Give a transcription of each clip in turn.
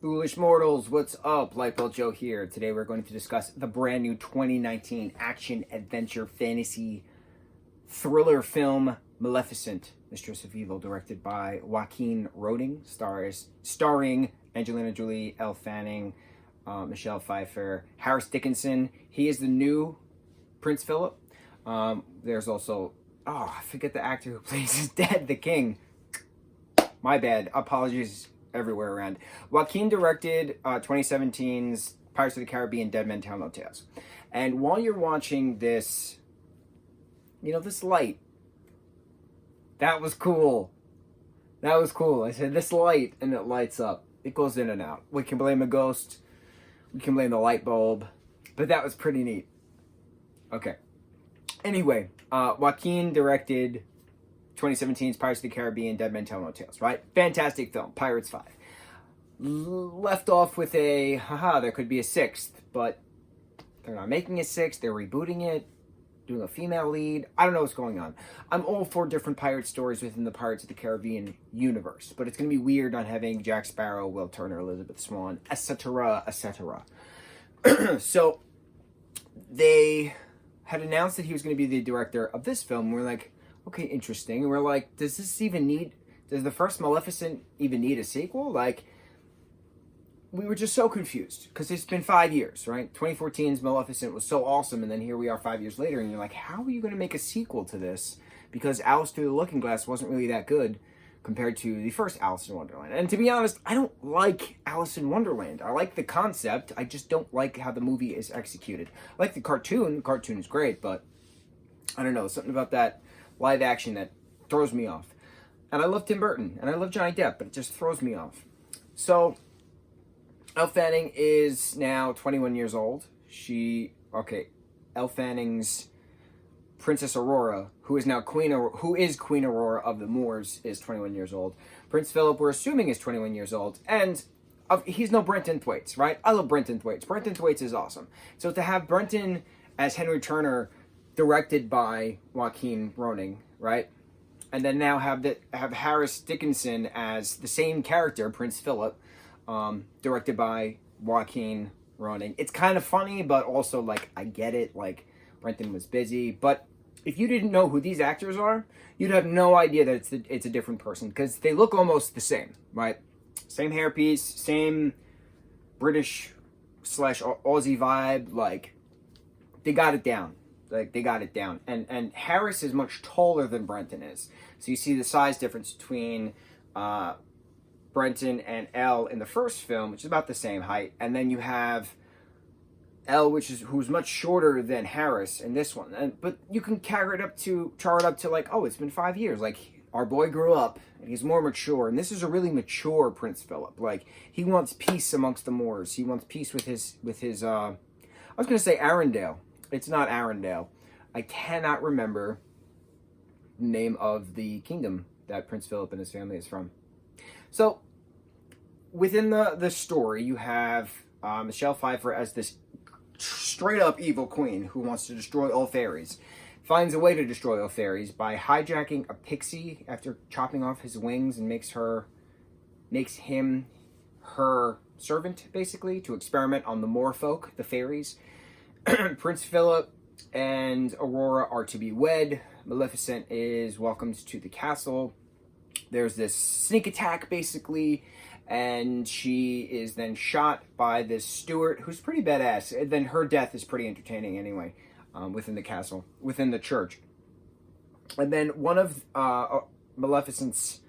Foolish mortals, what's up? Lightboltjoe here. Today we're going to discuss the brand new 2019 action, adventure, fantasy, thriller film Maleficent, Mistress of Evil, directed by Joaquin Roding, starring Angelina Jolie, Elle Fanning, Michelle Pfeiffer, Harris Dickinson. He is the new Prince Philip. There's also, I forget the actor who plays his dad, the king. My bad. Apologies everywhere around. Joaquin directed 2017's Pirates of the Caribbean, Dead Men Tell No Tales. And while you're watching this, this light, that was cool. That was cool. I said, this light, and it lights up. It goes in and out. We can blame a ghost. We can blame the light bulb. But that was pretty neat. Okay. Anyway, Joaquin directed 2017's Pirates of the Caribbean, Dead Men Tell No Tales, right? Fantastic film, Pirates 5. Left off with a, there could be a sixth, but they're not making a sixth, they're rebooting it, doing a female lead. I don't know what's going on. I'm all for different pirate stories within the Pirates of the Caribbean universe, but it's going to be weird not having Jack Sparrow, Will Turner, Elizabeth Swann, etc., etc. So, they had announced that he was going to be the director of this film. We're like, okay, interesting. And we're like, does the first Maleficent even need a sequel? Like, we were just so confused because it's been 5 years, right? 2014's Maleficent was so awesome, and then here we are 5 years later, and you're like, how are you going to make a sequel to this? Because Alice Through the Looking Glass wasn't really that good compared to the first Alice in Wonderland. And to be honest, I don't like Alice in Wonderland. I like the concept. I just don't like how the movie is executed. I like the cartoon. The cartoon is great, but I don't know. Something about that live action that throws me off. And I love Tim Burton, and I love Johnny Depp, but it just throws me off. So, Elle Fanning is now 21 years old. Elle Fanning's Princess Aurora, who is Queen Aurora of the Moors, is 21 years old. Prince Philip, we're assuming, is 21 years old, and he's no Brenton Thwaites, right? I love Brenton Thwaites. Brenton Thwaites is awesome. So to have Brenton as Henry Turner, directed by Joaquin Roding, right? And then now have Harris Dickinson as the same character, Prince Philip, directed by Joaquin Roding. It's kind of funny, but also, like, I get it. Like, Brenton was busy. But if you didn't know who these actors are, you'd have no idea that it's a different person, because they look almost the same, right? Same hairpiece, same British/Aussie vibe. Like, they got it down. And Harris is much taller than Brenton is. So you see the size difference between Brenton and Elle in the first film, which is about the same height. And then you have Elle, who's much shorter than Harris in this one. But you can char it up to like, oh, it's been 5 years. Like, our boy grew up and he's more mature. And this is a really mature Prince Philip. Like, he wants peace amongst the Moors. He wants peace with his I was going to say Arendelle. It's not Arendelle. I cannot remember the name of the kingdom that Prince Philip and his family is from. So, within the story, you have Michelle Pfeiffer as this straight-up evil queen who wants to destroy all fairies. Finds a way to destroy all fairies by hijacking a pixie after chopping off his wings, and makes him her servant, basically, to experiment on the Moor folk, the fairies. Prince Philip and Aurora are to be wed. Maleficent is welcomed to the castle. There's this sneak attack, basically, and she is then shot by this steward who's pretty badass. And then her death is pretty entertaining anyway, within the castle, within the church. And then one of Maleficent's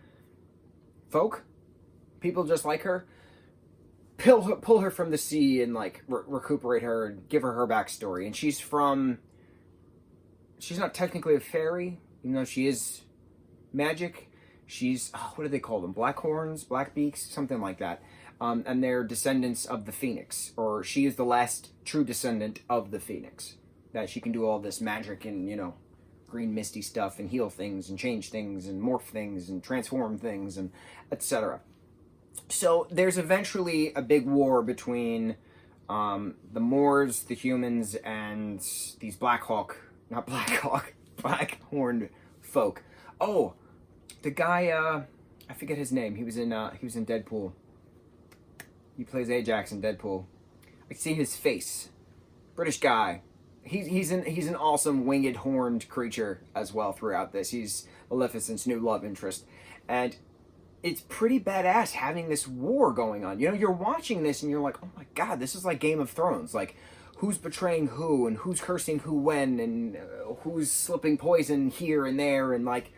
folk, people just like her, pull her from the sea and, like, recuperate her and give her backstory. And she's not technically a fairy, even though she is magic. She's, what do they call them? Blackhorns, Blackbeaks, something like that. And they're descendants of the Phoenix, or she is the last true descendant of the Phoenix. That she can do all this magic and, green misty stuff, and heal things and change things and morph things and transform things and etc. So there's eventually a big war between the Moors, the humans, and these Blackhorned folk. Oh, the guy, I forget his name. He was in Deadpool. He plays Ajax in Deadpool. I see his face. British guy. He's an awesome winged horned creature as well throughout this. He's Maleficent's new love interest. And it's pretty badass having this war going on. You know, you're watching this and you're like, oh my god, this is like Game of Thrones. Like, who's betraying who and who's cursing who when and who's slipping poison here and there. And like,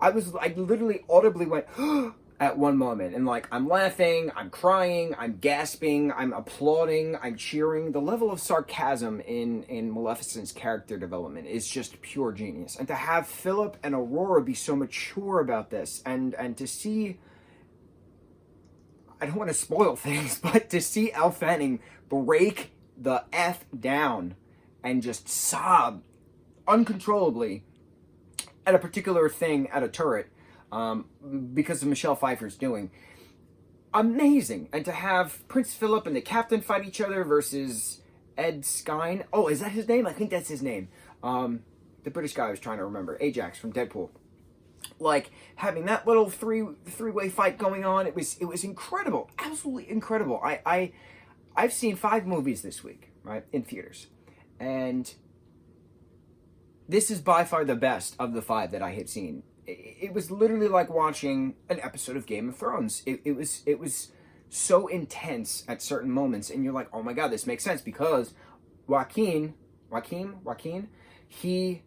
I literally audibly went at one moment, and like, I'm laughing, I'm crying, I'm gasping, I'm applauding, I'm cheering. The level of sarcasm in Maleficent's character development is just pure genius. And to have Philip and Aurora be so mature about this, and to see, I don't want to spoil things, but to see Elle Fanning break the F down and just sob uncontrollably at a particular thing at a turret, because of Michelle Pfeiffer's doing. Amazing. And to have Prince Philip and the Captain fight each other versus Ed Skine. Oh, is that his name? I think that's his name. The British guy I was trying to remember. Ajax from Deadpool. Like, having that little three-way fight going on, it was incredible. Absolutely incredible. I've seen 5 movies this week, right, in theaters. And this is by far the best of the 5 that I had seen. It was literally like watching an episode of Game of Thrones. It was so intense at certain moments, and you're like, oh my god, this makes sense, because Joaquin, he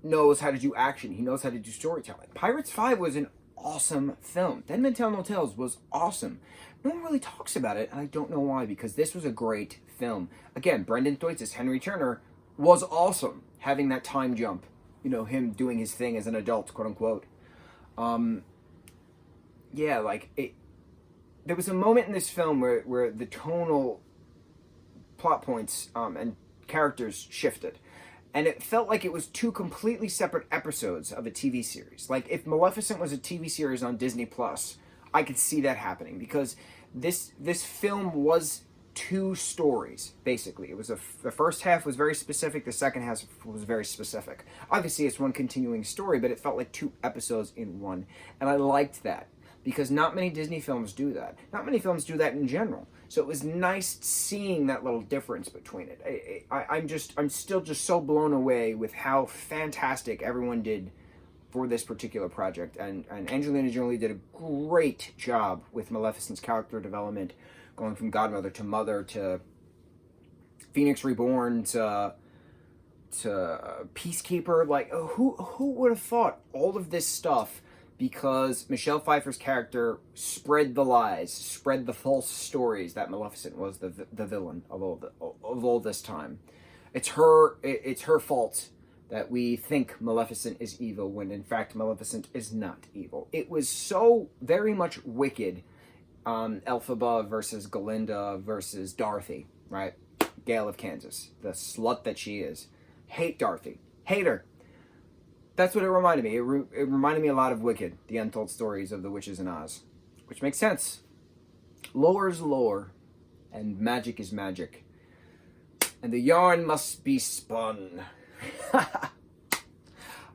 knows how to do action. He knows how to do storytelling. Pirates 5 was an awesome film. Dead Men Tell No Tales was awesome. No one really talks about it, and I don't know why, because this was a great film. Again, Brendan Thwaites' Henry Turner was awesome, having that time jump. You know, him doing his thing as an adult, quote unquote. Yeah, like, there was a moment in this film where the tonal plot points and characters shifted. And it felt like it was 2 completely separate episodes of a TV series. Like, if Maleficent was a TV series on Disney Plus, I could see that happening, because this film was 2 stories, basically. It was the first half was very specific, the second half was very specific. Obviously, it's one continuing story, but it felt like 2 episodes in one. And I liked that, because not many Disney films do that. Not many films do that in general. So it was nice seeing that little difference between it. I'm still just so blown away with how fantastic everyone did for this particular project. And Angelina Jolie did a great job with Maleficent's character development, going from godmother to mother to Phoenix Reborn to Peacekeeper. Like, who would have thought all of this stuff, because Michelle Pfeiffer's character spread the lies, spread the false stories that Maleficent was the villain of all this time. It's her fault that we think Maleficent is evil, when in fact Maleficent is not evil. It was so very much wicked. Elphaba versus Galinda versus Dorothy, right? Gale of Kansas, the slut that she is. Hate Dorothy. Hate her. That's what it reminded me. It reminded me a lot of Wicked, the untold stories of the witches in Oz. Which makes sense. Lore is lore, and magic is magic. And the yarn must be spun.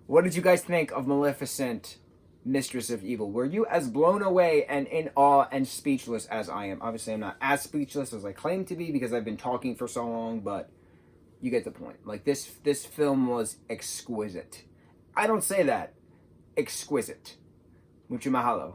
What did you guys think of Maleficent, Mistress of Evil? Were you as blown away and in awe and speechless as I am? Obviously, I'm not as speechless as I claim to be, because I've been talking for so long, but you get the point. Like, this film was exquisite. I don't say that. Exquisite. Mucho mahalo.